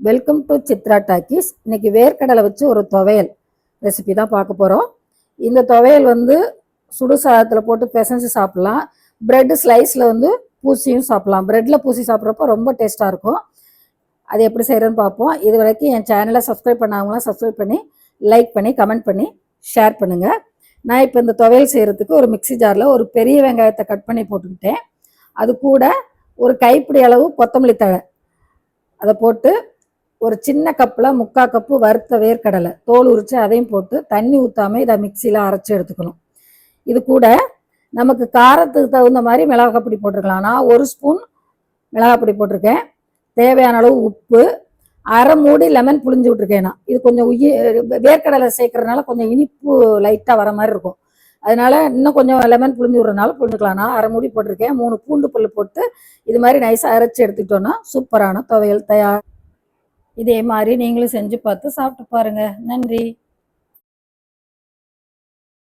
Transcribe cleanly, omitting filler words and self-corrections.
Welcome to Chitra talkies. இன்னைக்கு வேர்க்கடலை வச்சு ஒரு துவையல் ரெசிபி தான் பார்க்க போகிறோம். இந்த துவையல் வந்து சுடு சாதத்தில் போட்டு பிசைஞ்சு சாப்பிட்லாம். பிரெட் ஸ்லைஸில் வந்து பூசியும் சாப்பிட்லாம். பிரெட்டில் பூசி சாப்பிட்றப்போ ரொம்ப டேஸ்ட்டாக இருக்கும். அது எப்படி செய்கிறதுன்னு பார்ப்போம். இது வரைக்கும் என் சேனலை சப்ஸ்கிரைப் பண்ணாங்களாம் சப்ஸ்கிரைப் பண்ணி லைக் பண்ணி கமெண்ட் பண்ணி ஷேர் பண்ணுங்கள். நான் இப்போ இந்த துவையல் செய்கிறதுக்கு ஒரு மிக்சி ஜாரில் ஒரு பெரிய வெங்காயத்தை கட் பண்ணி போட்டுக்கிட்டேன். அது கூட ஒரு கைப்பிடி அளவு கொத்தமல்லி தழை அதை போட்டு ஒரு சின்ன கப்பில் 3/4 கப்பு வறுத்த வேர்க்கடலை தோல் உரித்து அதையும் போட்டு தண்ணி ஊற்றாமல் இதை மிக்சியில் அரைச்சி எடுத்துக்கணும். இது கூட நமக்கு காரத்துக்கு தகுந்த மாதிரி மிளகாப்பொடி போட்டிருக்கலாம். நான் 1 ஸ்பூன் மிளகாப்பொடி போட்டிருக்கேன். தேவையான அளவு உப்பு, அரை மூடி லெமன் புழிஞ்சு விட்ருக்கேன். நான் இது கொஞ்சம் வேர்க்கடலை சேர்க்கறதுனால கொஞ்சம் இனிப்பு லைட்டாக வர மாதிரி இருக்கும். அதனால இன்னும் கொஞ்சம் லெமன் புழிஞ்சு விட்றதுனால புழிஞ்சுக்கலாம். நான் அரை மூடி போட்டிருக்கேன். 3 பூண்டு பல் போட்டு இது மாதிரி நைஸாக அரைச்சி எடுத்துக்கிட்டோன்னா சூப்பரான துவையல் தயார். இதே மாதிரி நீங்களும் செஞ்சு பார்த்து சாப்பிட்டு பாருங்கள். நன்றி.